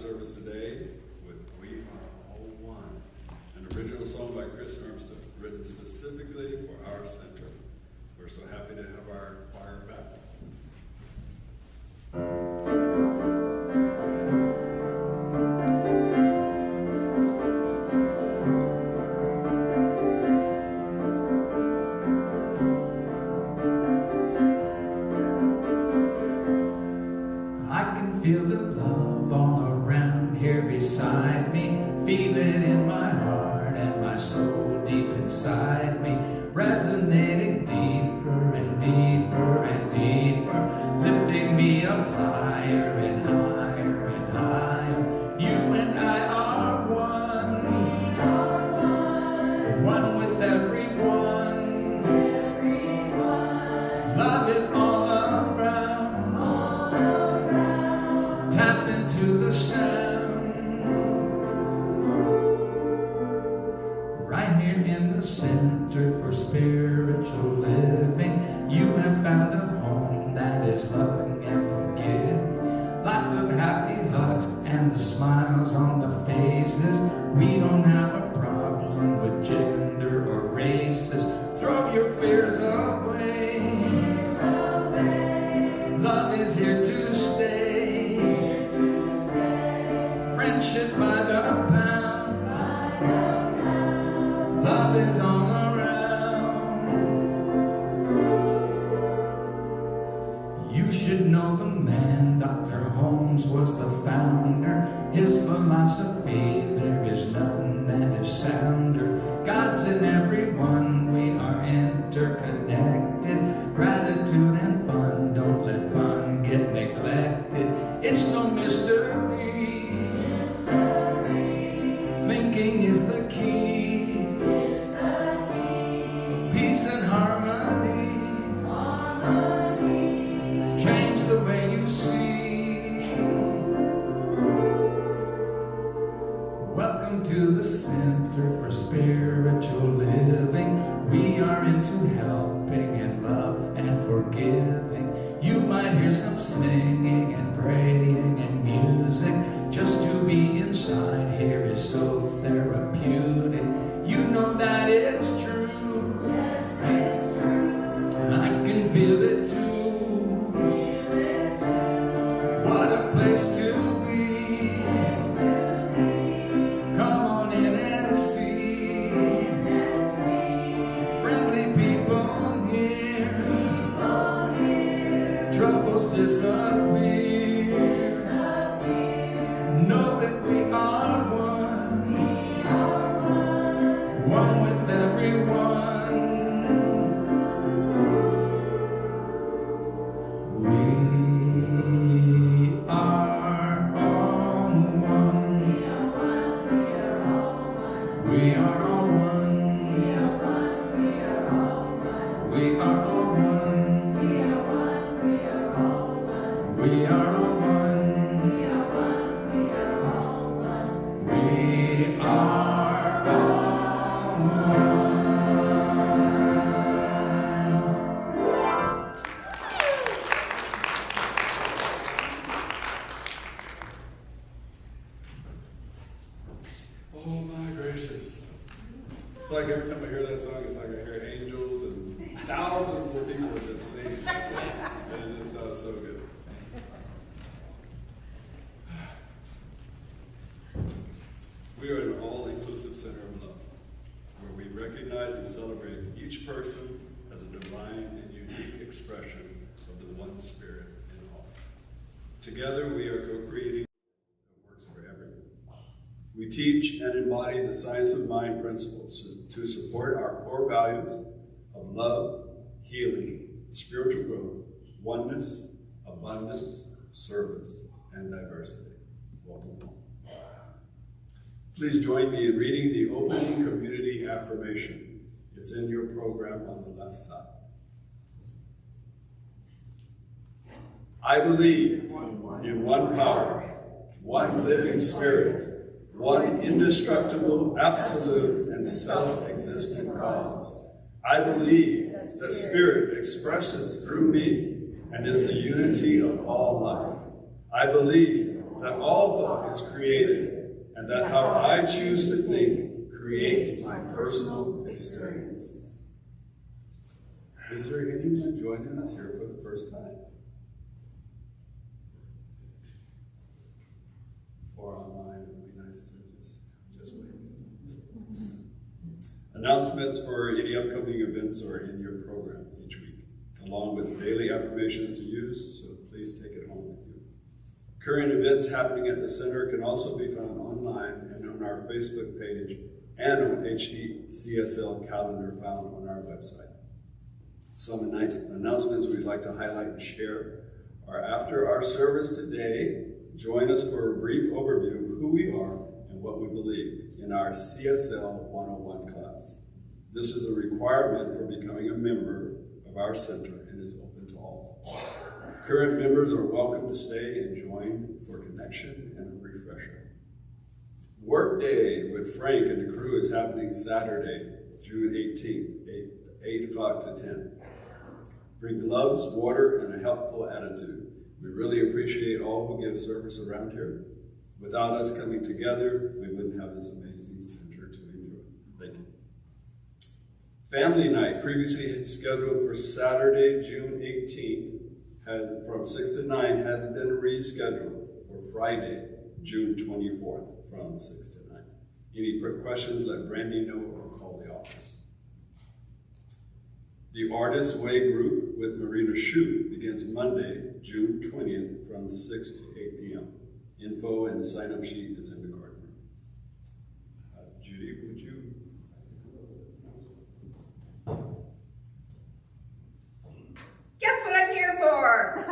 service today with We Are All One, an original song by Chris Armstead, written specifically for our center. We're so happy to have our choir back. Feel the love all around here beside me. Feel it in my heart and my soul deep inside me. Resonating deeper and deeper and deeper. Lifting me up higher and higher and higher. You and I are one. We are one. One with everyone. Everyone. Love is all around. All around. Tap into the sound. Right here in the Center for Spiritual Living, you have found a home that is loving and forgiving. Lots of happy hugs and the smiles on the faces. We don't have a problem with gender or races. Throw your fears away. Love is here to stay. Friendship by the pound. Love is all around. You should know the man, Dr. Holmes was the founder. His philosophy, there is none that is sounder. God's in everyone, we are interconnected. Gratitude and fun, don't let fun get neglected. It's no mystery. Thinking is the key. It's the key. Peace and harmony. Harmony. Change the way you see. Welcome to the Center for Spiritual Living. We are into helping and love and forgiving. You might hear some singing and praying and music. Just to be inside here is so therapeutic. You know that it's true. Yes, it's true. I can feel it too. Feel it too. What a place to be. Place to be. Come on in and see. Friendly people here. Troubles disappear. Know that we are one. We are one. One with everyone. We are all one. We are all one. We are one. We are all one. We are all one. We are one. We are all one. We are all one. Oh my gracious. It's like every time I hear that song, it's like I hear angels and thousands of people just sing. And it just sounds so good. We are an all-inclusive center of love, where we recognize and celebrate each person as a divine and unique expression of the one spirit in all. Together, we are co-creating that works for everyone. We teach and embody the science of mind principles to support our core values of love, healing, spiritual growth, oneness, abundance, service, and diversity. Welcome home. Please join me in reading the opening community affirmation. It's in your program on the left side. I believe in one power, one living spirit, one indestructible, absolute, and self-existent cause. I believe that spirit expresses through me and is the unity of all life. I believe that all thought is created, and that how I choose to think creates my personal experience. Is there anyone joining us here for the first time? Or online, it would be nice to just wait. Announcements for any upcoming events are in your program each week, along with daily affirmations to use, so please take it home with you. Current events happening at the center can also be found online and on our Facebook page and on HDCSL calendar found on our website. Some nice announcements we'd like to highlight and share are after our service today, join us for a brief overview of who we are and what we believe in our CSL 101 class. This is a requirement for becoming a member of our center and is open to all. Current members are welcome to stay and join for connection and a refresher. Work Day with Frank and the crew is happening Saturday, June 18th, 8 o'clock to 10. Bring gloves, water, and a helpful attitude. We really appreciate all who give service around here. Without us coming together, we wouldn't have this amazing center to enjoy. Thank you. Family Night, previously scheduled for Saturday, June 18th, from 6 to 9, has been rescheduled for Friday, June 24th, from 6 to 9. Any questions, let Brandy know or call the office. The Artist's Way group with Marina Shue begins Monday, June 20th from 6 to 8 p.m. Info and the sign-up sheet is in the card room. Judy, would you? Guess what I'm here for?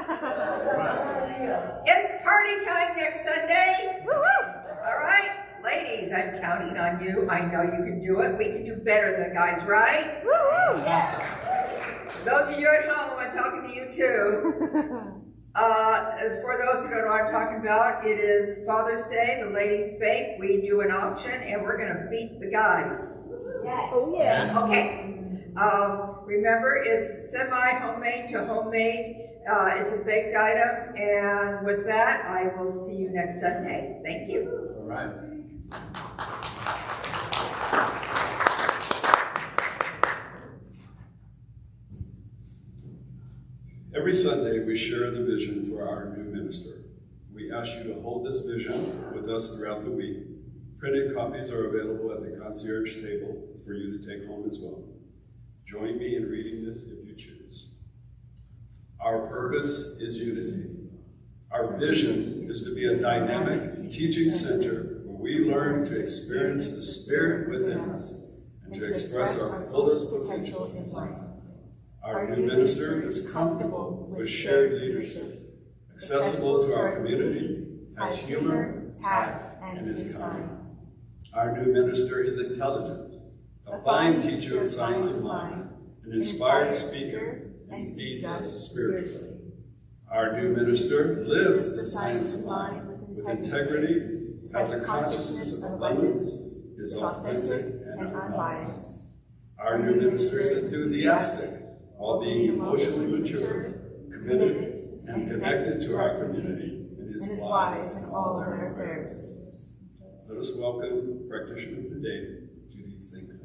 It's party time next Sunday. Woo-hoo! All right, ladies, I'm counting on you. I know you can do it. We can do better than guys, right? Woo-hoo! Yeah. Those of you at home, I'm talking to you too. As for those who don't know what I'm talking about, it is Father's Day, the ladies bake, we do an auction, and we're gonna beat the guys. Yes. Oh yeah. Okay. Remember, it's semi-homemade to homemade. It's a baked item, and with that, I will see you next Sunday. Thank you. All right. Every Sunday, we share the vision for our new minister. We ask you to hold this vision with us throughout the week. Printed copies are available at the concierge table for you to take home as well. Join me in reading this if you choose. Our purpose is unity. Our vision is to be a dynamic teaching center where we learn to experience the Spirit within us and to express our fullest potential in life. Our new minister is comfortable with shared leadership, accessible to our community, has humor, tact, and is kind. Our new minister is intelligent, a fine teacher of science of mind, an inspired speaker, and feeds us spiritually. Our new minister lives the science of mind with integrity, has a consciousness of abundance, is authentic and unbiased. Our new minister is enthusiastic, while being emotionally mature, committed, and connected to our community, and is wise in all her affairs. Let us welcome Practitioner of the Day, Judy St. Clair.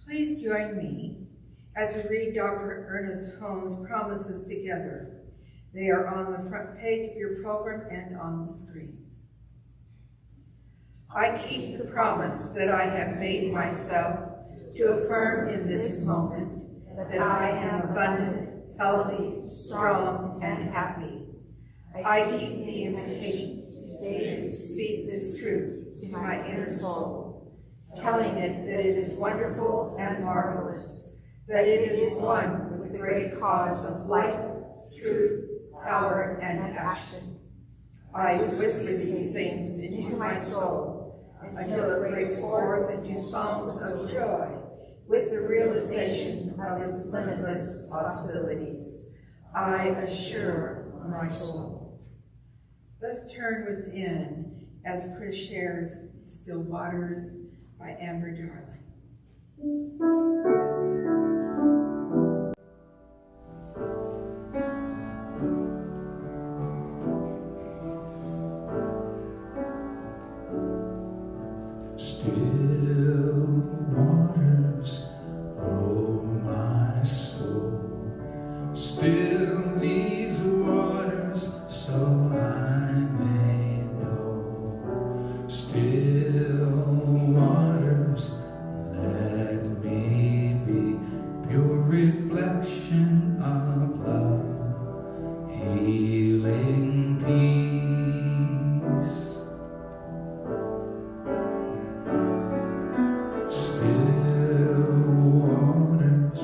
Please join me as we read Dr. Ernest Holmes' promises together. They are on the front page of your program and on the screens. I keep the promise that I have made myself to affirm in this moment that I am abundant, healthy, strong, and happy. I keep the invitation today to speak this truth to my inner soul, telling it that it is wonderful and marvelous, that it is one with the great cause of life, truth, power, and action. I whisper these things into my soul until it breaks forth into songs of joy with the realization of its limitless possibilities. I assure my soul. Let's turn within as Chris shares Still Waters by Amber Darling. Still waters, oh my soul. Still these waters, so I may know. Still waters, let me be pure reflection of love, healing peace. Still waters,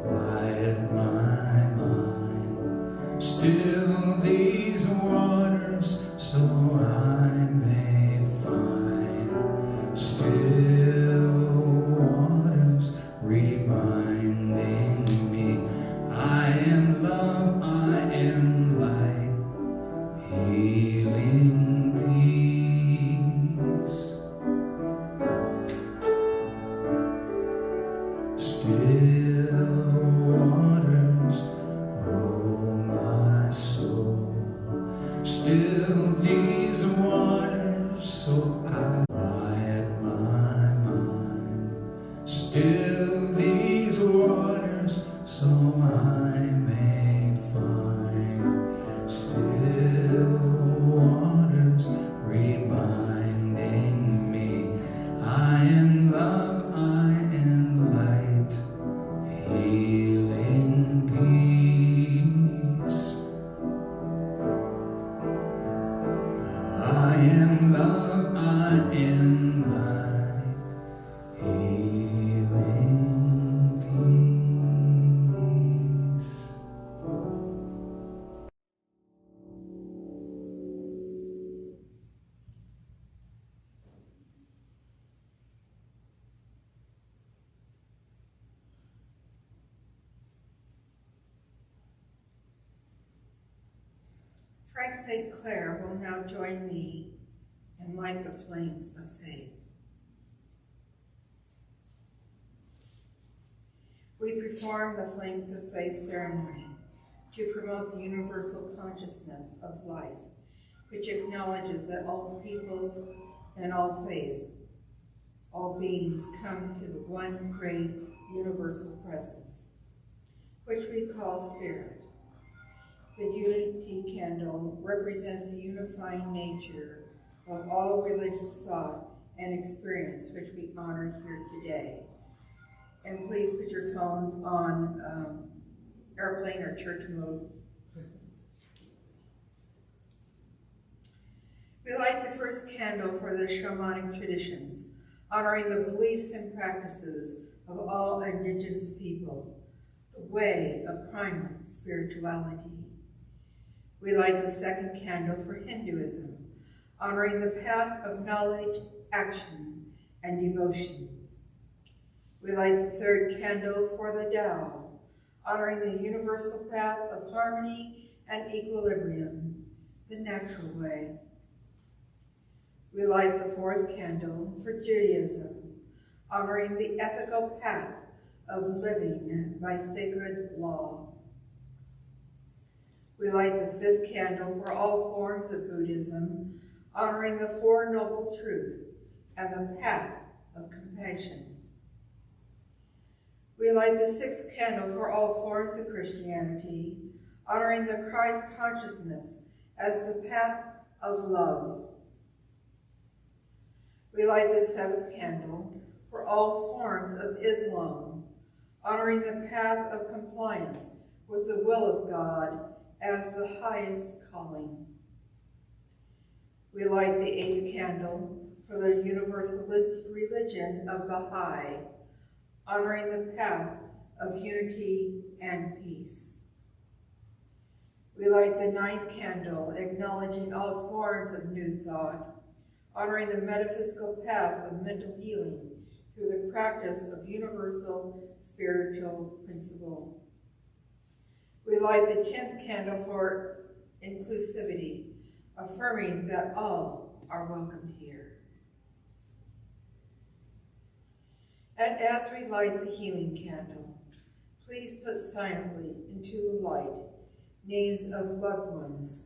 quiet my mind. Still these waters, so I may find. Still waters, reminding me I am love, I am light, healing peace. Still waters, oh my soul. Still these waters, so I quiet my mind. Still these waters, so I may find. Still waters, reminding me I am love, I am light, healing peace. I am love, I am light, healing peace. Frank St. Clair will now join me and light the flames of faith. We perform the Flames of Faith ceremony to promote the universal consciousness of life, which acknowledges that all peoples and all faiths, all beings come to the one great universal presence, which we call Spirit. The unity candle represents the unifying nature of all religious thought and experience, which we honor here today. And please put your phones on airplane or church mode. We light the first candle for the shamanic traditions, honoring the beliefs and practices of all indigenous peoples, the way of primal spirituality. We light the second candle for Hinduism, honoring the path of knowledge, action, and devotion. We light the third candle for the Tao, honoring the universal path of harmony and equilibrium, the natural way. We light the fourth candle for Judaism, honoring the ethical path of living by sacred law. We light the fifth candle for all forms of Buddhism, honoring the Four Noble Truths and the path of compassion. We light the sixth candle for all forms of Christianity, honoring the Christ consciousness as the path of love. We light the seventh candle for all forms of Islam, honoring the path of compliance with the will of God as the highest calling. We light the eighth candle for the universalistic religion of Baha'i, honoring the path of unity and peace. We light the ninth candle, acknowledging all forms of new thought, honoring the metaphysical path of mental healing through the practice of universal spiritual principle. We light the 10th candle for inclusivity, affirming that all are welcomed here. And as we light the healing candle, please put silently into the light names of loved ones,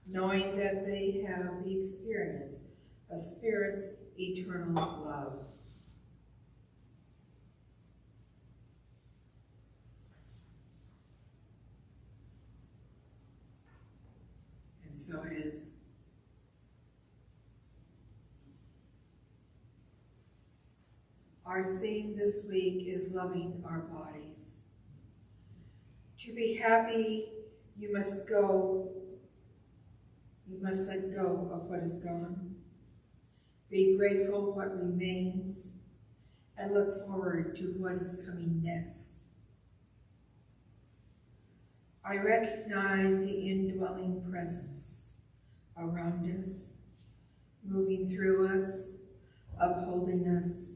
knowing that they have the experience of Spirit's eternal love. And so it is. Our theme this week is loving our bodies. To be happy, you must let go of what is gone. Be grateful what remains, and look forward to what is coming next. I recognize the indwelling presence around us, moving through us, upholding us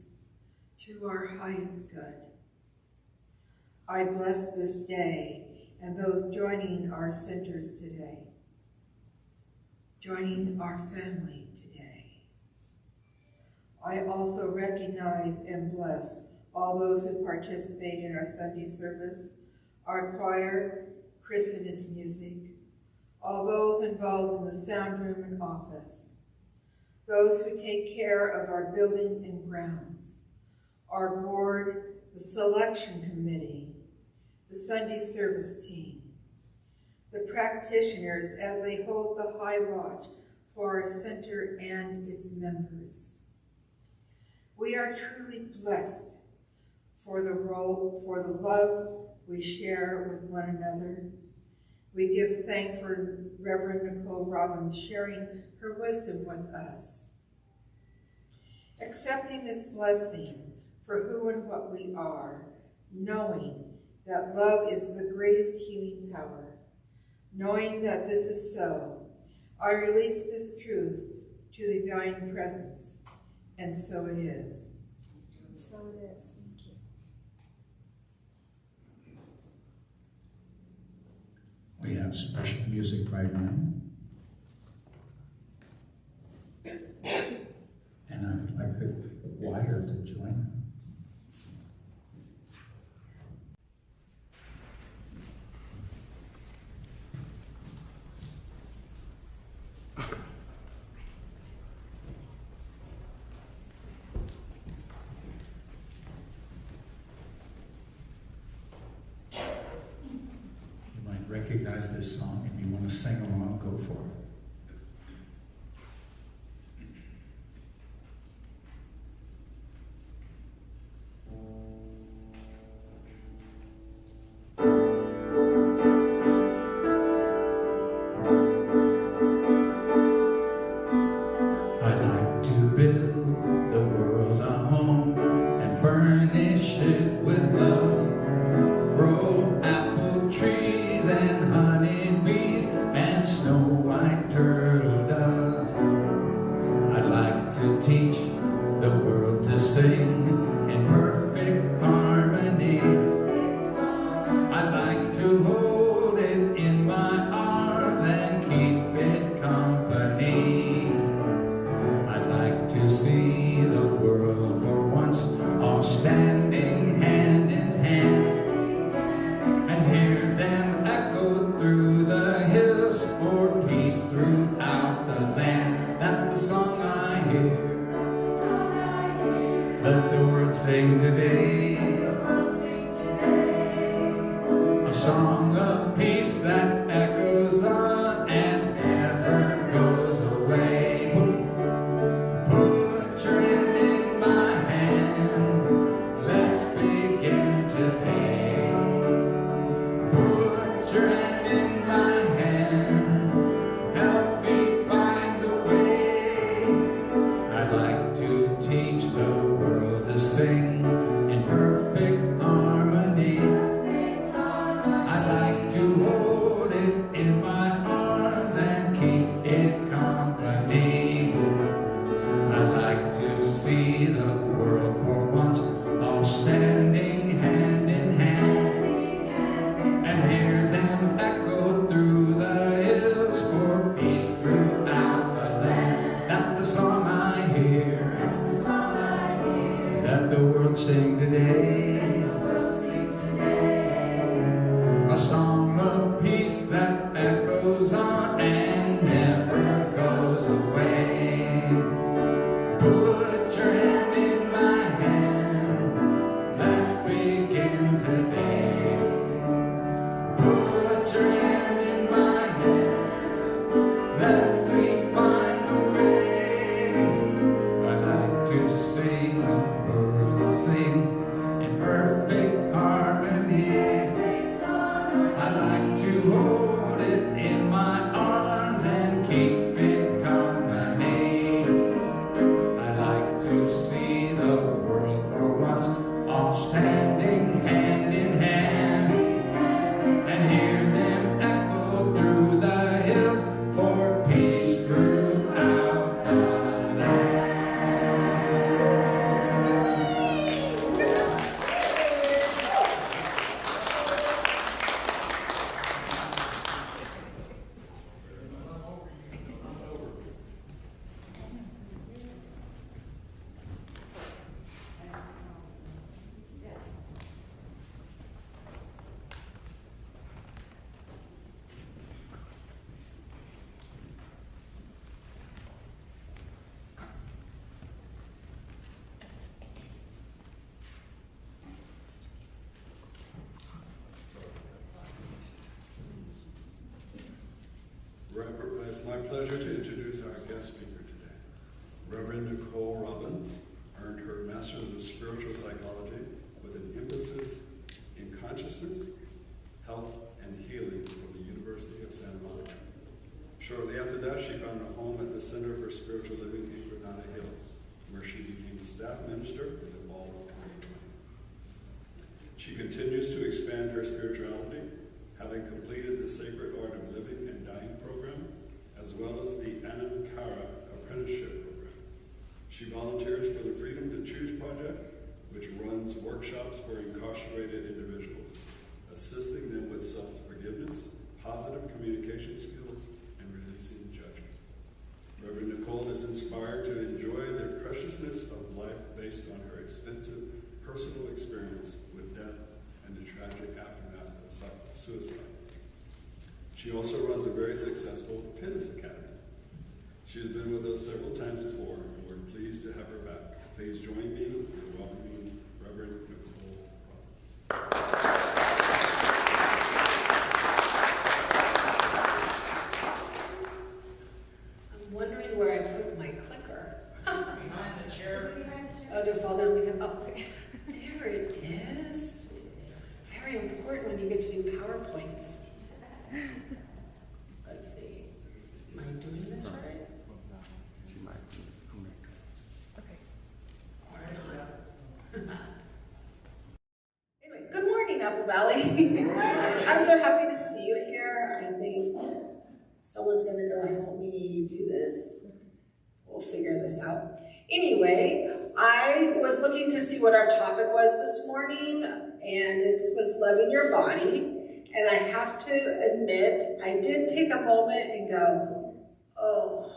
to our highest good. I bless this day and those joining our centers today, joining our family today. I also recognize and bless all those who participate in our Sunday service, our choir, Chris and his music, all those involved in the sound room and office, those who take care of our building and grounds, our board, the selection committee, the Sunday service team, the practitioners as they hold the high watch for our center and its members. We are truly blessed for the love we share with one another. We give thanks for Reverend Nicole Robbins sharing her wisdom with us. Accepting this blessing for who and what we are, knowing that love is the greatest healing power. Knowing that this is so, I release this truth to the divine presence, and so it is. So it is. Thank you. We have special music right now. And I'd like the choir to join. Recognize this song. If you want to sing along, go for it. I like to build the world a home and furnish it with love. Grow apple trees and honeybees and snow white turtle doves. I like to teach the world to sing in perfect harmony. I like to hold it in my arms and keep it company. I like to see the world for once all standing hand in hand, and hear them echo through the hills for peace throughout the land. That's the song I hear. Let the world sing today. A song of peace that echoes on and never goes away. Put your hand in my hand. Let's begin today. Put your hand in my hand, help me find the way. I'd like to teach the world to sing in perfect harmony. I'd like to hold it in my arms and keep it company. I'd like to see the world for once all standing hand in hand, and hear them echo through the hills for peace throughout the land. That's the song I hear. Let the world world sing today. A song of peace that echoes on and never goes away. Put your hand in my hand, let's begin today. Put your hand in my hand, let me find the way. I like to sing the birds that sing in perfect harmony. I like to hold it in my arms and keep it company. I like to see the world for once all standing hand in hand and hear them echo through the hills for peace throughout the land. It's my pleasure to introduce our guest speaker today. Reverend Nicole Robbins earned her Master's of Spiritual Psychology with an emphasis in consciousness, health, and healing from the University of Santa Monica. Shortly after that, she found a home at the Center for Spiritual Living in Granada Hills, where she became staff minister in the fall of 2020. She continues to expand her spirituality, having completed the Sacred Art of Living and Dying program, as well as the Anamkara Apprenticeship Program. She volunteers for the Freedom to Choose Project, which runs workshops for incarcerated individuals, assisting them with self-forgiveness, positive communication skills, and releasing judgment. Reverend Nicole is inspired to enjoy the preciousness of life based on her extensive personal experience with death and the tragic aftermath of suicide. She also runs a very successful tennis academy. She has been with us several times before, and we're pleased to have her back. Please join me in welcoming Reverend Nicole Robbins. I'm wondering where I put my clicker. Behind the chair. Oh, did it fall down? Oh, there it is. Very important when you get to do PowerPoints. Let's see. Am I doing this right? Or not? Anyway, good morning, Apple Valley. I'm so happy to see you here. I think someone's going to go help me do this. We'll figure this out. Anyway, I was looking to see what our topic was this morning, and it was loving your body. And I have to admit, I did take a moment and go, oh,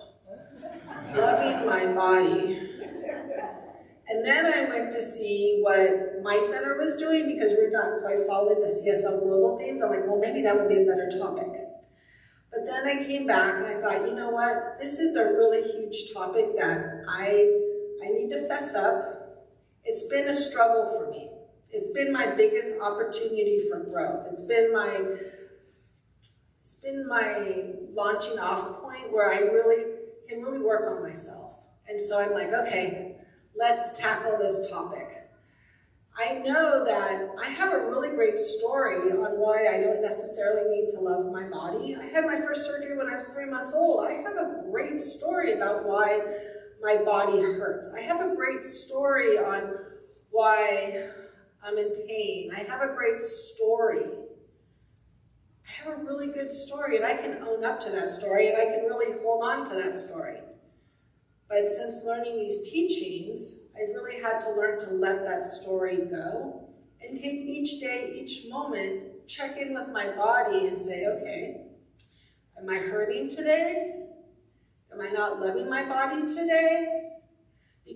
loving my body. And then I went to see what my center was doing because we're not quite following the CSL global themes. I'm like, well, maybe that would be a better topic. But then I came back and I thought, you know what? This is a really huge topic that I need to fess up. It's been a struggle for me. It's been my biggest opportunity for growth. It's been my launching off point where I can really work on myself. And so I'm like, okay, let's tackle this topic. I know that I have a really great story on why I don't necessarily need to love my body. I had my first surgery when I was 3 months old. I have a great story about why my body hurts. I have a great story on why I'm in pain. I have a great story. I have a really good story, and I can own up to that story, and I can really hold on to that story. But since learning these teachings, I've really had to learn to let that story go and take each day, each moment, check in with my body and say, okay, am I hurting today? Am I not loving my body today?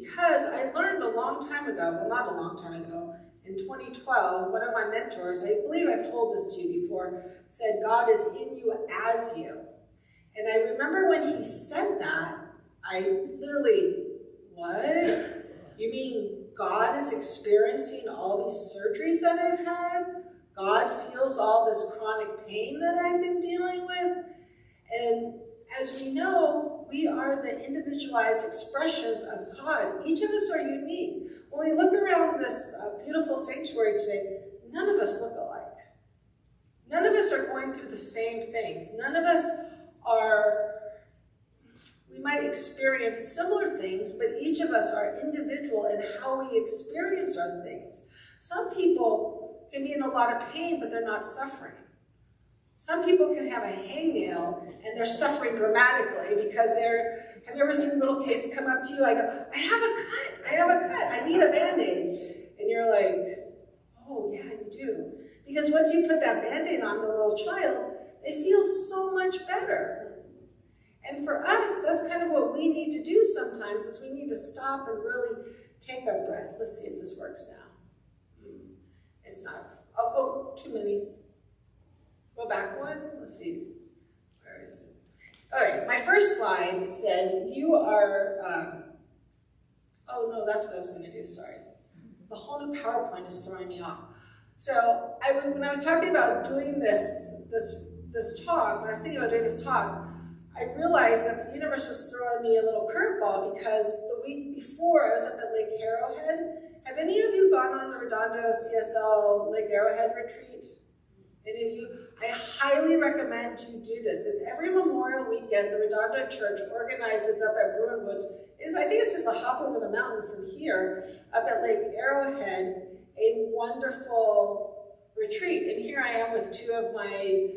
because I learned a long time ago, well, not a long time ago, in 2012, one of my mentors, I believe I've told this to you before, said, God is in you as you. And I remember when he said that, I literally, what? You mean God is experiencing all these surgeries that I've had? God feels all this chronic pain that I've been dealing with? And as we know, we are the individualized expressions of God. Each of us are unique. When we look around this beautiful sanctuary today, none of us look alike. None of us are going through the same things. None of us are, we might experience similar things, but each of us are individual in how we experience our things. Some people can be in a lot of pain, but they're not suffering. Some people can have a hangnail and they're suffering dramatically because have you ever seen little kids come up to you like, I have a cut, I need a Band-Aid. And you're like, oh yeah, you do. Because once you put that Band-Aid on the little child, they feel so much better. And for us, that's kind of what we need to do sometimes, is we need to stop and really take a breath. Let's see if this works now. It's not. Oh, too many. Go back one. Let's see. Where is it? All right, my first slide says you are, oh no, that's what I was going to do, sorry. The whole new PowerPoint is throwing me off. So when I was talking about doing this talk, when I was thinking about doing this talk, I realized that the universe was throwing me a little curveball because the week before I was up at Lake Arrowhead. Have any of you gone on the Redondo CSL Lake Arrowhead retreat? Any of you? I highly recommend you do this. It's every Memorial weekend. The Redondo Church organizes up at Bruin Woods. I think it's just a hop over the mountain from here, up at Lake Arrowhead, a wonderful retreat. And here I am with two of my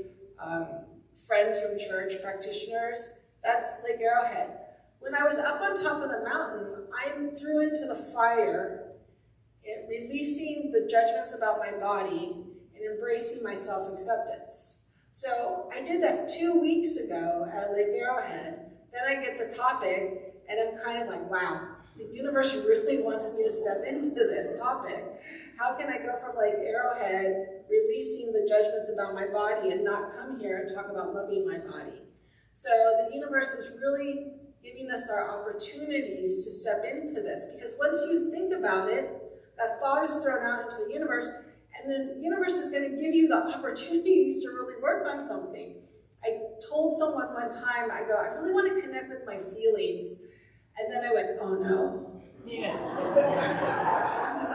friends from church, practitioners. That's Lake Arrowhead. When I was up on top of the mountain, I threw into the fire, releasing the judgments about my body and embracing my self-acceptance. So I did that 2 weeks ago at Lake Arrowhead. Then I get the topic, and I'm kind of like, wow, the universe really wants me to step into this topic. How can I go from Lake Arrowhead, releasing the judgments about my body, and not come here and talk about loving my body? So the universe is really giving us our opportunities to step into this, because once you think about it, that thought is thrown out into the universe, and the universe is going to give you the opportunities to really work on something. I told someone one time, I really want to connect with my feelings. And then I went, oh no. Yeah.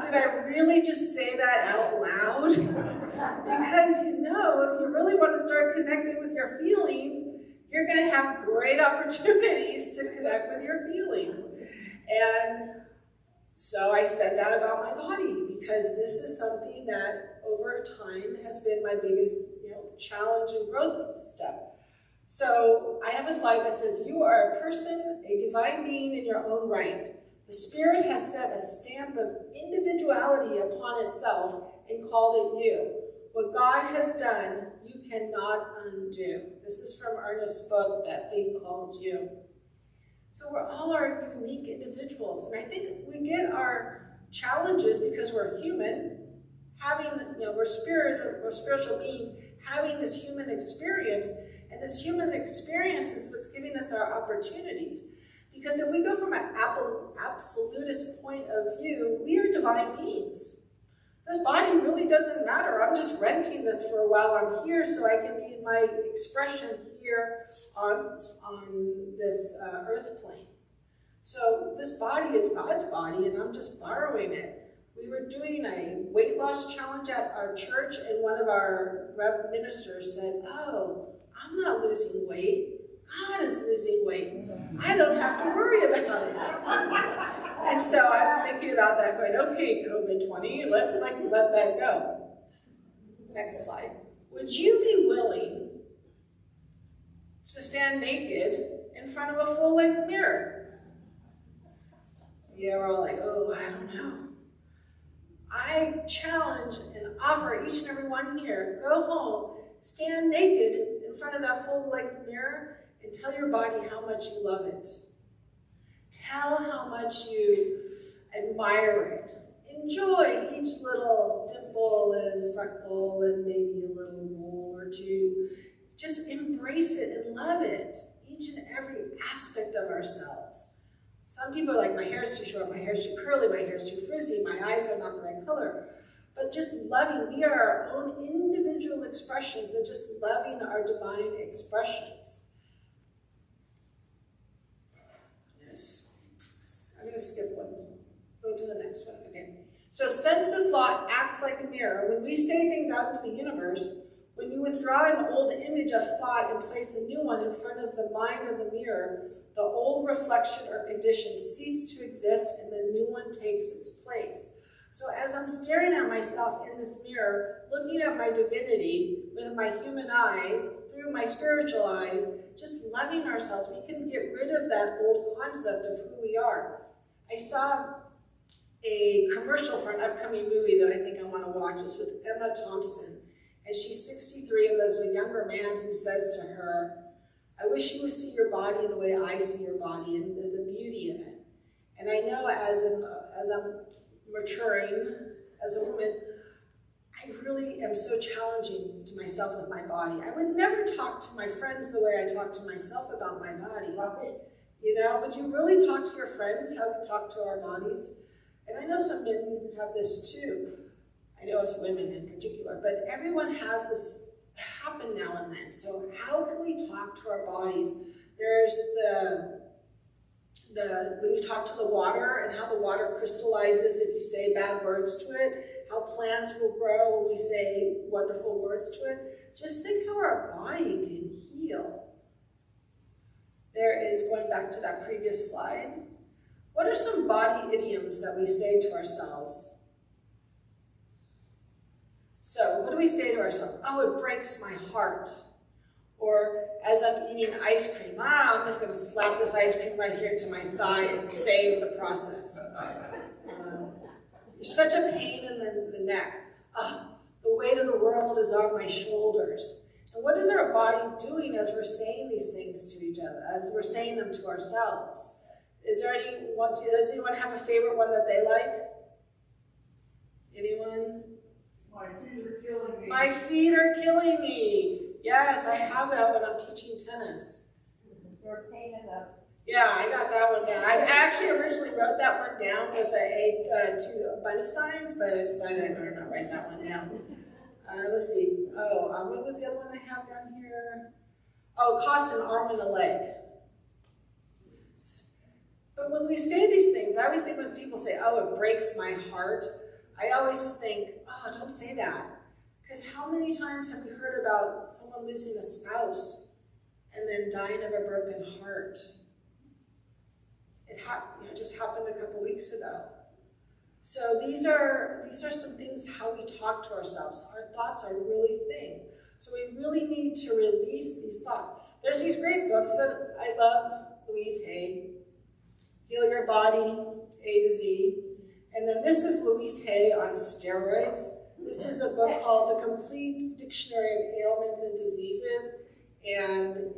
Did I really just say that out loud? Because if you really want to start connecting with your feelings, you're going to have great opportunities to connect with your feelings. And so I said that about my body, because this is something that over time has been my biggest challenge and growth step. So I have a slide that says, you are a person, a divine being in your own right. The Spirit has set a stamp of individuality upon itself and called it you. What God has done, you cannot undo. This is from Ernest's book, That Thing Called You. So we're all our unique individuals, and I think we get our challenges because we're human, we're spiritual beings, having this human experience, and this human experience is what's giving us our opportunities. Because if we go from an absolutist point of view, we are divine beings. This body really doesn't matter. I'm just renting this for a while I'm here so I can be my expression here on this earth plane. So this body is God's body, and I'm just borrowing it. We were doing a weight loss challenge at our church, and one of our ministers said, oh, I'm not losing weight. God is losing weight. I don't have to worry about it. And so I was thinking about that, going, okay, COVID-20, let's let that go. Next slide. Would you be willing to stand naked in front of a full-length mirror? Yeah, we're all like, oh, I don't know. I challenge and offer each and every one here, go home, stand naked in front of that full-length mirror, and tell your body how much you love it. Tell how much you admire it. Enjoy each little dimple and freckle and maybe a little mole or two. Just embrace it and love it, each and every aspect of ourselves. Some people are like, my hair is too short, my hair is too curly, my hair is too frizzy, my eyes are not the right color. But just loving, we are our own individual expressions and just loving our divine expressions. Yes. I'm going to skip one. Go to the next one. Okay. So since this law acts like a mirror, when we say things out into the universe, when you withdraw an old image of thought and place a new one in front of the mind of the mirror, the old reflection or condition ceases to exist and the new one takes its place. So as I'm staring at myself in this mirror, looking at my divinity with my human eyes, through my spiritual eyes, just loving ourselves, we can get rid of that old concept of who we are. I saw a commercial for an upcoming movie that I think I want to watch. It's with Emma Thompson. And she's 63, and there's a younger man who says to her, I wish you would see your body the way I see your body and the beauty in it. And I know as I'm maturing as a woman, I really am so challenging to myself with my body. I would never talk to my friends the way I talk to myself about my body. You know, would you really talk to your friends how we talk to our bodies? And I know some men have this too. I know us women in particular, but everyone has this happen now and then. So how can we talk to our bodies? There's when you talk to the water and how the water crystallizes if you say bad words to it, how plants will grow when we say wonderful words to it. Just think how our body can heal. There is, going back to that previous slide, what are some body idioms that we say to ourselves? So what do we say to ourselves? Oh, it breaks my heart. Or as I'm eating ice cream, I'm just going to slap this ice cream right here to my thigh and save the process. You're such a pain in the neck. The weight of the world is on my shoulders. And what is our body doing as we're saying these things to each other, as we're saying them to ourselves? Does anyone have a favorite one that they like? Anyone? My feet are killing me. My feet are killing me. Yes, I have that when I'm teaching tennis. You're a pain in the... Yeah, I got that one down. I actually originally wrote that one down with the 2 bunny signs, but I decided I better not write that one down. Let's see. What was the other one I have down here? Oh, cost an arm and a leg. But when we say these things, I always think when people say, oh, it breaks my heart, I always think, oh, don't say that. Because how many times have we heard about someone losing a spouse and then dying of a broken heart? It just happened a couple weeks ago. So these are some things how we talk to ourselves. Our thoughts are really things. So we really need to release these thoughts. There's these great books that I love, Louise Hay, Heal Your Body, A to Z. And then this is Louise Hay on steroids. This is a book called The Complete Dictionary of Ailments and Diseases. And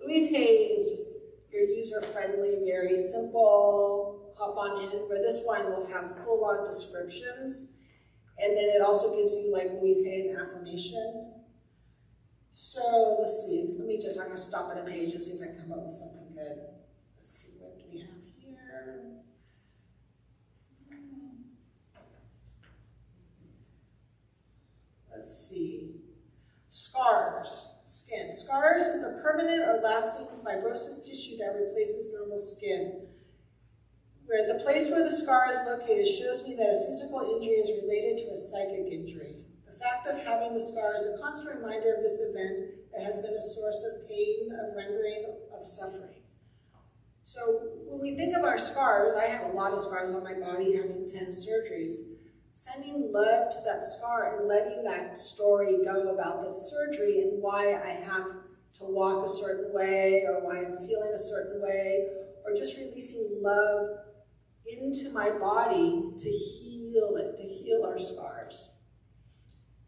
Louise Hay is just your user-friendly, very simple, hop on in, where this one will have full-on descriptions. And then it also gives you, like Louise Hay, an affirmation. So let's see, I'm going to stop at a page and see if I can come up with something good. Let's see, what do we have here? Let's see. Scars, skin. Scars is a permanent or lasting fibrosis tissue that replaces normal skin. Where the place where the scar is located shows me that a physical injury is related to a psychic injury. The fact of having the scar is a constant reminder of this event that has been a source of pain, of rendering, of suffering. So when we think of our scars, I have a lot of scars on my body, having 10 surgeries. Sending love to that scar and letting that story go about that surgery and why I have to walk a certain way or why I'm feeling a certain way, or just releasing love into my body to heal it, to heal our scars.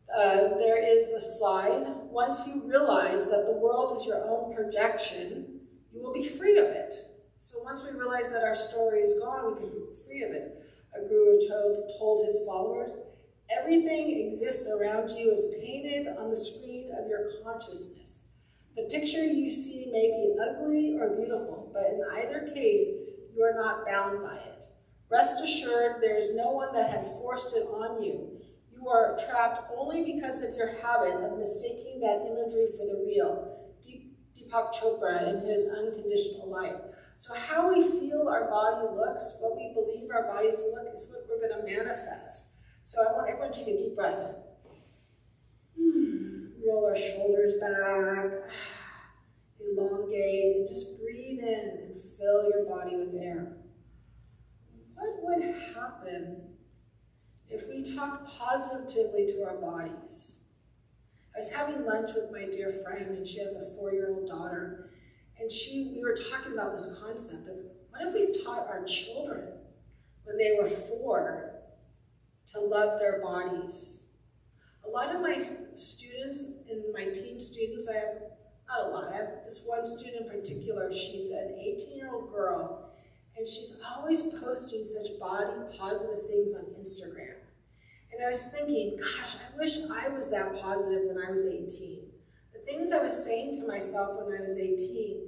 There is a slide. Once you realize that the world is your own projection, you will be free of it. So once we realize that our story is gone, we can be free of it. A guru told his followers, everything exists around you is painted on the screen of your consciousness. The picture you see may be ugly or beautiful, but in either case, you are not bound by it. Rest assured, there is no one that has forced it on you. You are trapped only because of your habit of mistaking that imagery for the real. Deepak Chopra in his Unconditional Life. So how we feel our body looks, what we believe our bodies look, is what we're going to manifest. So I want everyone to take a deep breath. Roll our shoulders back, elongate, and just breathe in and fill your body with air. What would happen if we talked positively to our bodies? I was having lunch with my dear friend, and she has a 4-year-old daughter, and we were talking about this concept of what if we taught our children when they were 4 to love their bodies? A lot of my students, and my teen students, I have, not a lot, I have this one student in particular, she's an 18-year-old girl, and she's always posting such body positive things on Instagram. And I was thinking, gosh, I wish I was that positive when I was 18. The things I was saying to myself when I was 18,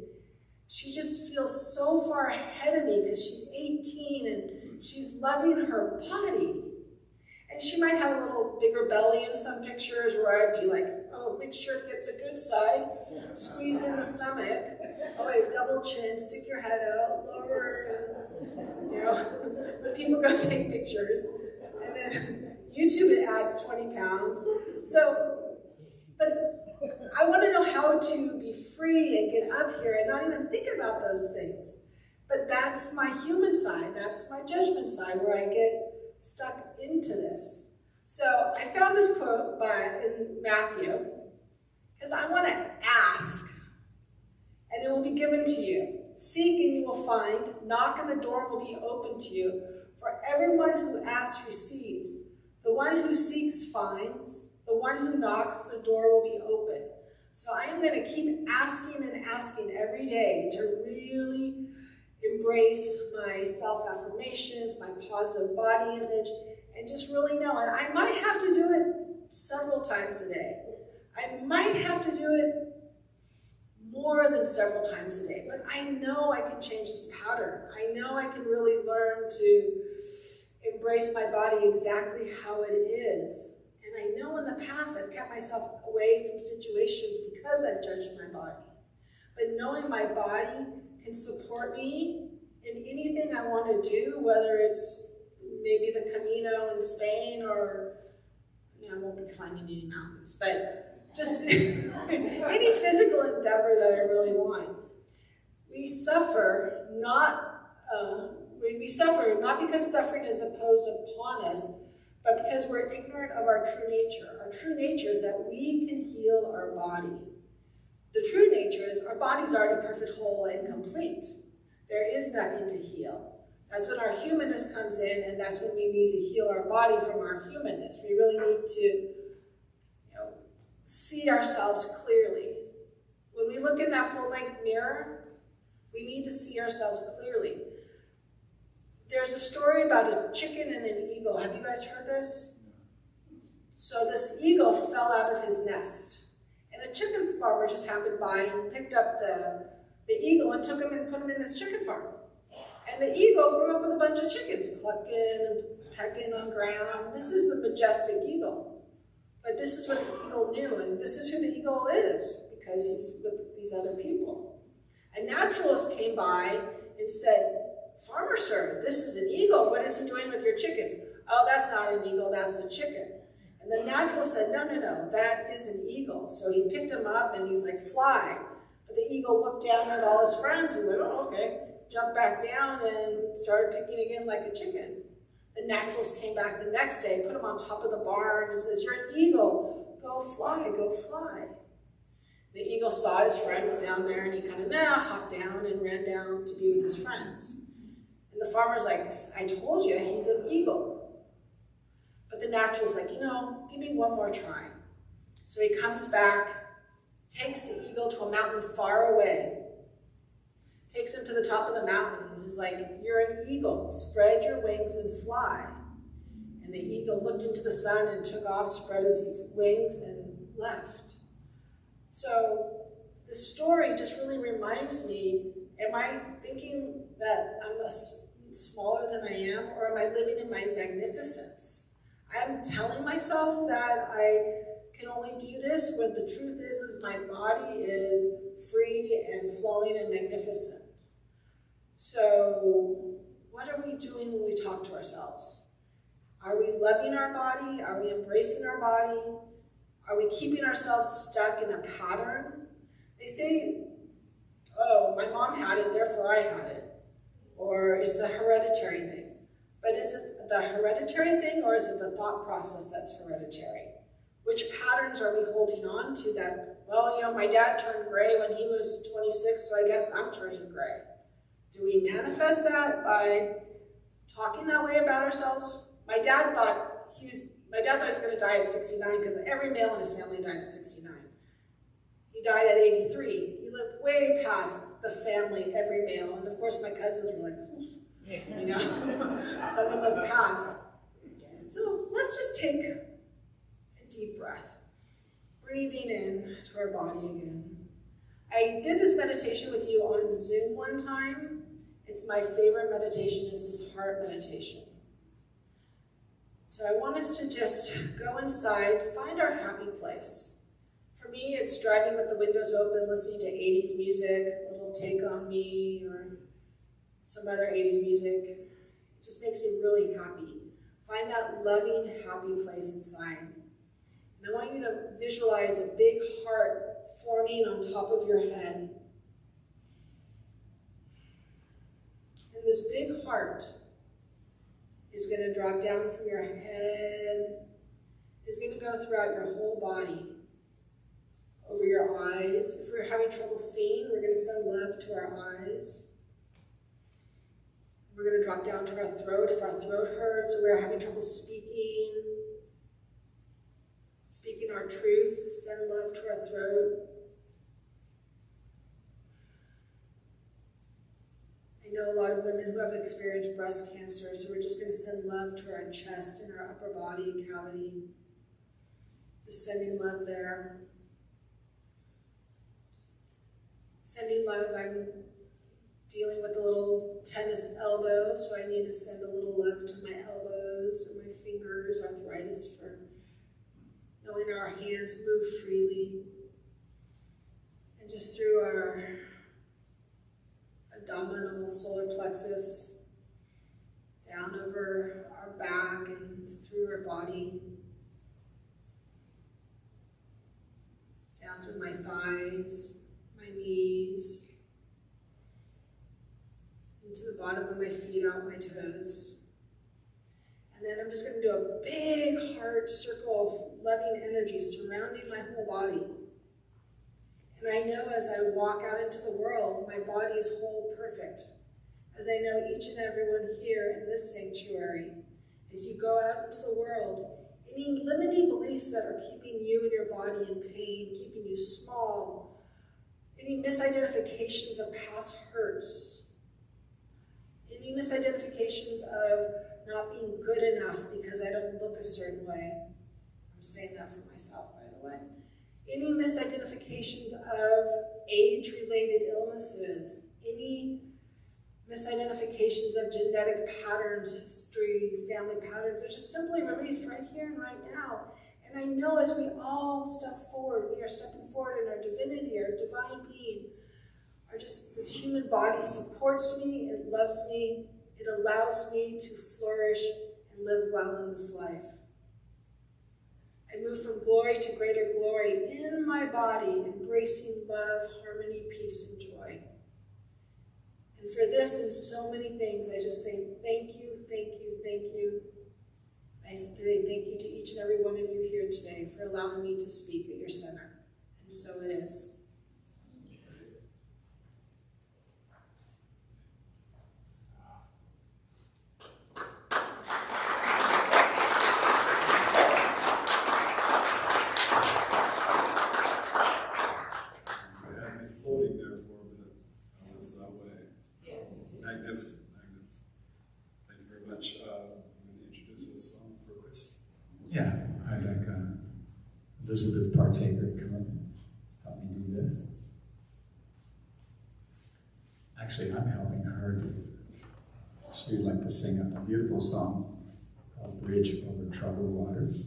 she just feels so far ahead of me because she's 18 and she's loving her body. And she might have a little bigger belly in some pictures where I'd be like, oh, make sure to get the good side, squeeze in the stomach, oh wait, double chin, stick your head out, lower, you know, but people go take pictures. And then YouTube, it adds 20 pounds. So, but I want to know how to be free and get up here and not even think about those things. But that's my human side, that's my judgment side where I get stuck into this. So I found this quote in Matthew, because I want to ask, and it will be given to you. Seek and you will find, knock and the door will be open to you. For everyone who asks receives, the one who seeks finds, the one who knocks, the door will be open. So I am going to keep asking and asking every day to really embrace my self-affirmations, my positive body image, and just really know. And I might have to do it several times a day. I might have to do it more than several times a day, but I know I can change this pattern. I know I can really learn to embrace my body exactly how it is. And I know in the past I've kept myself away from situations because I've judged my body. But knowing my body can support me in anything I want to do, whether it's maybe the Camino in Spain or, I won't be climbing any mountains, but just any physical endeavor that I really want. We suffer not because suffering is imposed upon us, but because we're ignorant of our true nature. Our true nature is that we can heal our body. The true nature is our body's already perfect, whole, and complete. There is nothing to heal. That's when our humanness comes in, and that's when we need to heal our body from our humanness. We really need to, see ourselves clearly. When we look in that full-length mirror, we need to see ourselves clearly. There's a story about a chicken and an eagle. Have you guys heard this? So this eagle fell out of his nest, and a chicken farmer just happened by and picked up the eagle and took him and put him in his chicken farm. And the eagle grew up with a bunch of chickens, clucking and pecking on ground. This is the majestic eagle. But this is what the eagle knew, and this is who the eagle is, because he's with these other people. A naturalist came by and said, "Farmer, sir, this is an eagle. What is he doing with your chickens?" "Oh, that's not an eagle, that's a chicken." And the naturalist said, no, that is an eagle. So he picked him up and he's like, "Fly." But the eagle looked down at all his friends. He's like, "Oh, okay." Jumped back down and started picking again like a chicken. The naturalist came back the next day, put him on top of the barn and says, "You're an eagle. Go fly, go fly." The eagle saw his friends down there and he kind of hopped down and ran down to be with his friends. And the farmer's like, "I told you, he's an eagle." But the naturalist's like, give me one more try. So he comes back, takes the eagle to a mountain far away, Takes him to the top of the mountain and is like, you're an eagle, spread your wings and fly. And the eagle looked into the sun and took off, spread his wings and left. So the story just really reminds me, am I thinking that I'm smaller than I am, or am I living in my magnificence? I'm telling myself that I can only do this when the truth is my body is free and flowing and magnificent. So what are we doing when we talk to ourselves? Are we loving our body? Are we embracing our body? Are we keeping ourselves stuck in a pattern? They say, oh, my mom had it, therefore I had it. Or it's a hereditary thing. But is it the hereditary thing, or is it the thought process that's hereditary? Which patterns are we holding on to that, well, you know, my dad turned gray when he was 26, so I guess I'm turning gray. Do we manifest that by talking that way about ourselves? My dad thought he was going to die at 69 because every male in his family died at 69. He died at 83. He lived way past the family, every male. And of course, my cousins were like, you know, someone lived past. So let's just take a deep breath, breathing in to our body again. I did this meditation with you on Zoom one time. It's my favorite meditation. It's this heart meditation. So I want us to just go inside, find our happy place. For me, it's driving with the windows open, listening to 80s music, a little Take On Me, or some other 80s music. It just makes me really happy. Find that loving, happy place inside. And I want you to visualize a big heart forming on top of your head. And this big heart is going to drop down from your head, is going to go throughout your whole body, over your eyes. If we're having trouble seeing, we're going to send love to our eyes. We're going to drop down to our throat. If our throat hurts or we're having trouble speaking our truth, send love to our throat. I know a lot of women who have experienced breast cancer, so we're just going to send love to our chest and our upper body cavity. Just sending love there. Sending love, I'm dealing with a little tennis elbow, so I need to send a little love to my elbows or my fingers, arthritis, for knowing our hands move freely. And just through our abdominal solar plexus, down over our back and through our body, down through my thighs, my knees, into the bottom of my feet, out my toes. And then I'm just going to do a big heart circle of loving energy surrounding my whole body. And I know as I walk out into the world, my body is whole perfect. As I know each and everyone here in this sanctuary, as you go out into the world, any limiting beliefs that are keeping you and your body in pain, keeping you small, any misidentifications of past hurts, any misidentifications of not being good enough because I don't look a certain way. I'm saying that for myself, by the way. Any misidentifications of age-related illnesses, any misidentifications of genetic patterns, history, family patterns are just simply released right here and right now. And I know as we all step forward, we are stepping forward in our divinity, our divine being, or just this human body supports me, it loves me, it allows me to flourish and live well in this life. I move from glory to greater glory in my body, embracing love, harmony, peace, and joy. And for this and so many things, I just say thank you, thank you, thank you. I say thank you to each and every one of you here today for allowing me to speak at your center. And so it is. You had me floating there for a bit. I was that way. Elizabeth Partaker to come up and help me do this. Actually, I'm helping her do this. She would like to sing a beautiful song called Bridge Over Troubled Waters.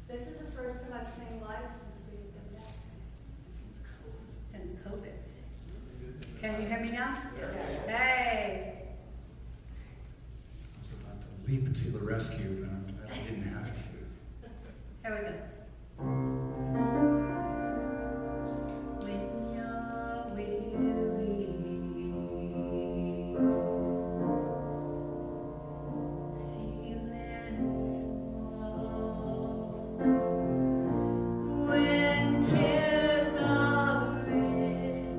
This is the first time I've sang live since we've been back. Since COVID. Can you hear me now? Yes. Hey! I was about to leap to the rescue, but I'm glad I didn't have to. Here we go. When you're weary, feeling small, when tears are in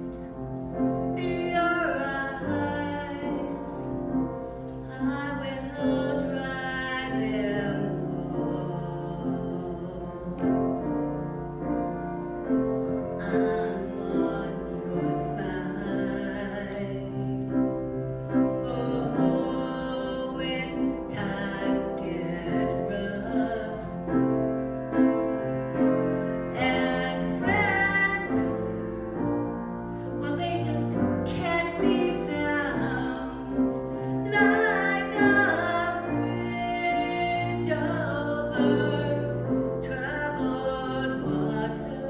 your eyes, I will dry them all. I'm on your side. Oh, when times get rough and friends, well, they just can't be found, like a bridge over troubled water.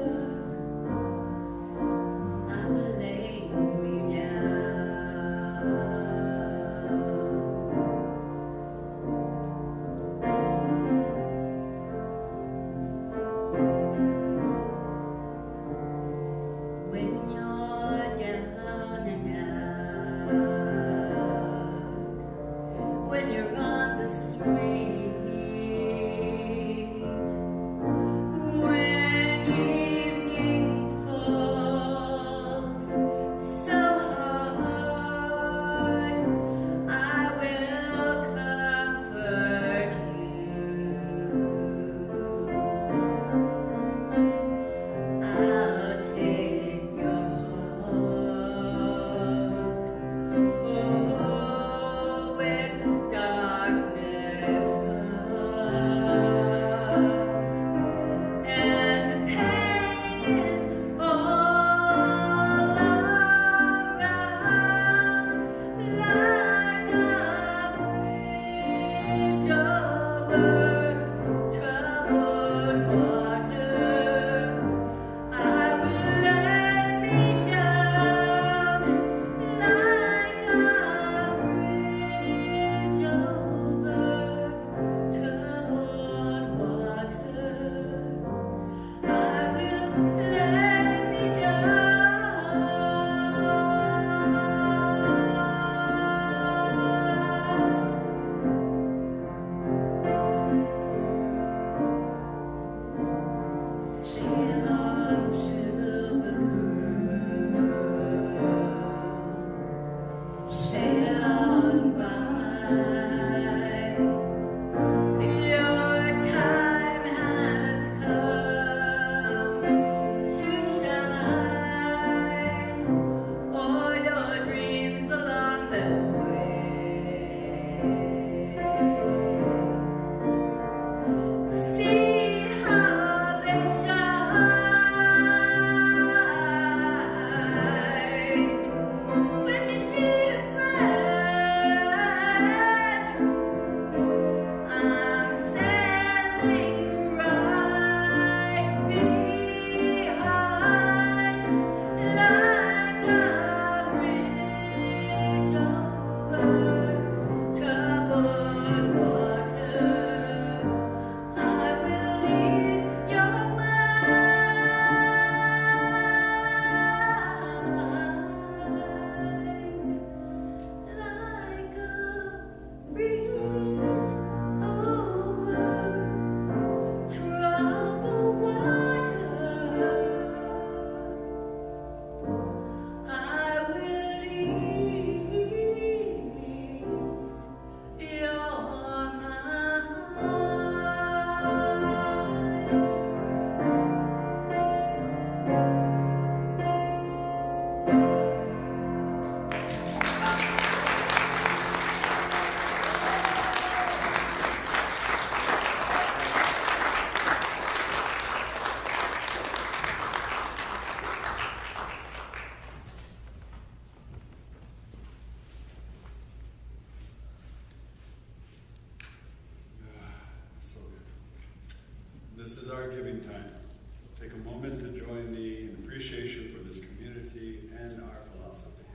appreciation for this community and our philosophy.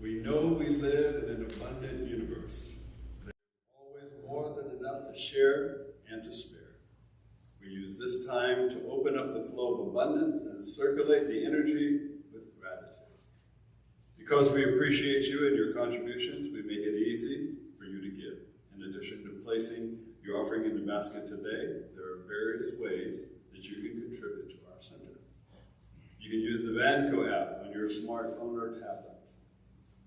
We know we live in an abundant universe. There's always more than enough to share and to spare. We use this time to open up the flow of abundance and circulate the energy with gratitude. Because we appreciate you and your contributions, we make it easy for you to give. In addition to placing your offering in the basket today, there are various ways that you can contribute to our center. You can use the Vanco app on your smartphone or tablet.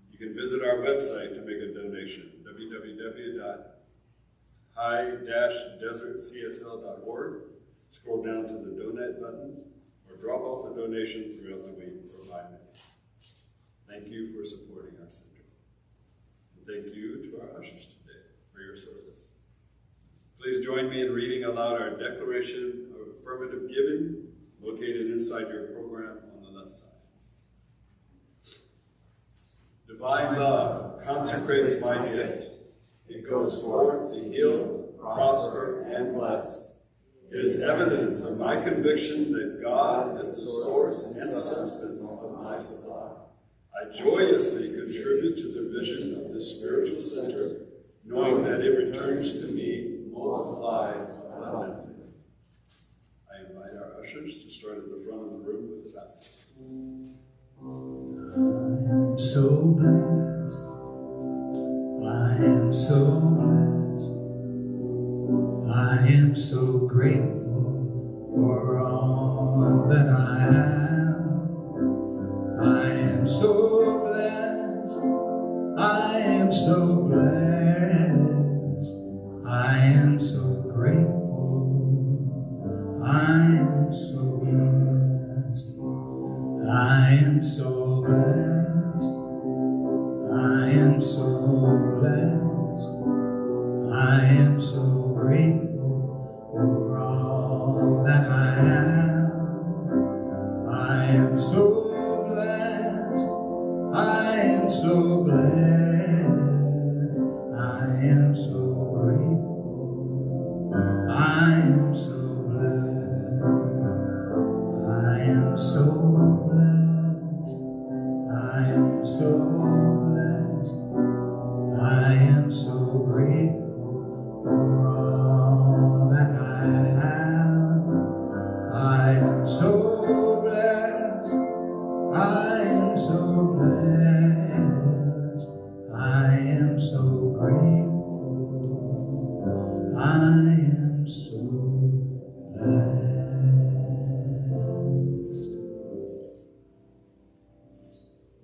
You can visit our website to make a donation, www.high-desertcsl.org. Scroll down to the donate button or drop off a donation throughout the week or by mail. Thank you for supporting our center. And thank you to our ushers today for your service. Please join me in reading aloud our Declaration of Affirmative Giving, located inside your program on the left side. Divine love consecrates my gift. It goes forth to heal, prosper, and bless. It is evidence of my conviction that God is the source and substance of my supply. I joyously contribute to the vision of this spiritual center, knowing that it returns to me multiplied abundantly. I invite our ushers to start at the front of the room with the baskets, please. I'm so blessed. I am so blessed. I am so grateful for all that I have. I am so blessed. I am so blessed. I am so grateful. I am so blessed. I am so blessed. I am so blessed. I am so grateful for all that I have. I am so blessed. I am so blessed. I am so grateful. I am so blessed. I am so blessed. I am so blessed. I am so grateful for all that I have. I am so blessed. I am so blessed. I am so grateful. I am so blessed.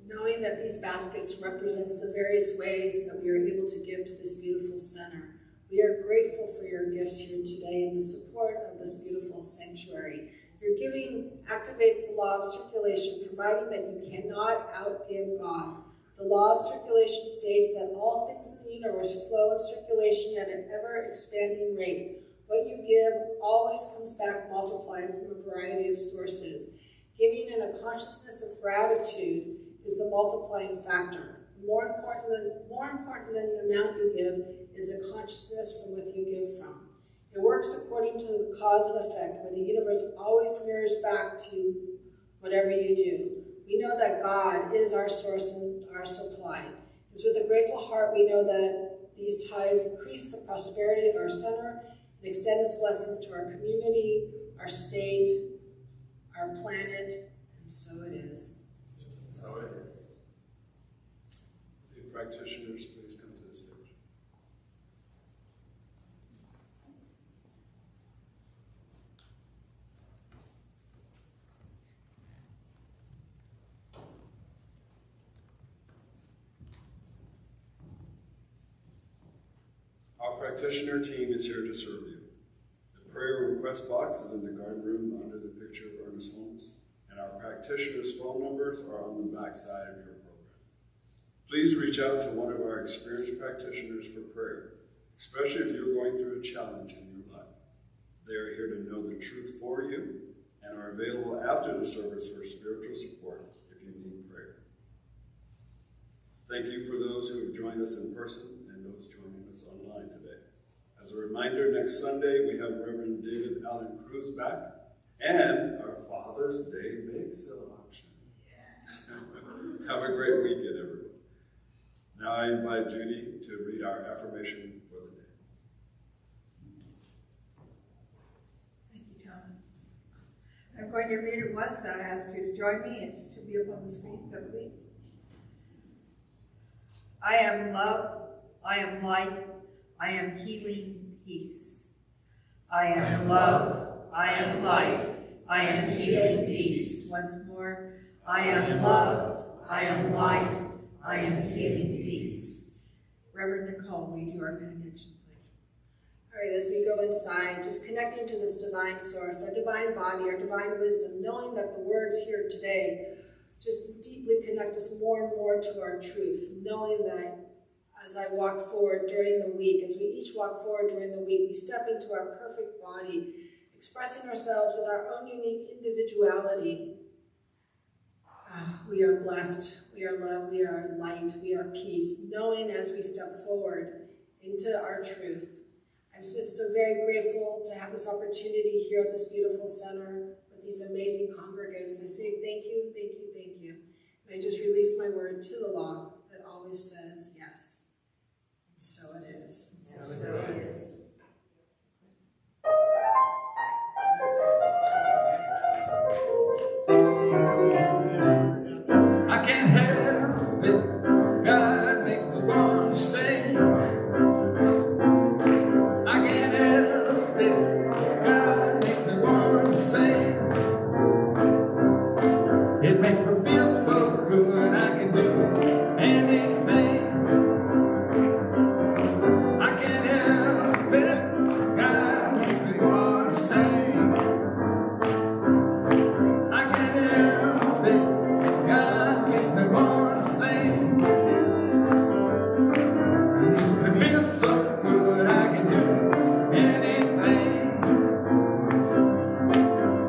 Knowing that these baskets represents the various ways that we are able to give to this beautiful center, we are grateful for your gifts here today and the support of this beautiful sanctuary. Your giving activates the law of circulation, providing that you cannot outgive God. The law of circulation states that all things in the universe flow in circulation at an ever-expanding rate. What you give always comes back multiplied from a variety of sources. Giving in a consciousness of gratitude is a multiplying factor. More important than the amount you give is a consciousness from what you give from. It works according to the cause and effect, where the universe always mirrors back to whatever you do. We know that God is our source and our supply. It's with a grateful heart we know that these tithes increase the prosperity of our center and extend its blessings to our community, our state, our planet, and so it is. So it is. The practitioners, please come to the stage. Our practitioner team is here to serve you. The prayer request box is in the garden room under the picture of Ernest Holmes, and our practitioners' phone numbers are on the back side of your program. Please reach out to one of our experienced practitioners for prayer, especially if you're going through a challenge in your life. They are here to know the truth for you and are available after the service for spiritual support if you need prayer. Thank you for those who have joined us in person and those joining us online today. As a reminder, next Sunday we have Reverend David Allen Cruz back, and our Father's Day bake sale auction. Have a great weekend, everyone. Now I invite Judy to read our affirmation for the day. Thank you, Thomas. I'm going to read it once, then I ask you to join me. It should be up on the screen, I believe. I am love, I am light, I am healing peace. I am love, I am light, I am healing peace. Once more, I am love, I am light, I am healing peace. Reverend Nicole, will you do our benediction, please? All right, as we go inside, just connecting to this divine source, our divine body, our divine wisdom, knowing that the words here today just deeply connect us more and more to our truth, knowing that as I walk forward during the week, as we each walk forward during the week, we step into our perfect body, expressing ourselves with our own unique individuality. We are blessed, we are loved, we are light, we are peace, knowing as we step forward into our truth. I'm just so very grateful to have this opportunity here at this beautiful center with these amazing congregants. I say thank you, thank you, thank you. And I just release my word to the law that always says yes. And so it is. So it is. I can't help it, God makes me want to sing. I can't help it, God makes me want to sing. It makes me feel so good, I can do anything. I can't help it, God makes me want to sing. I can't help it. God makes me want to sing. It feels so good, I can do anything.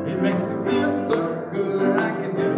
It makes me feel so good, I can do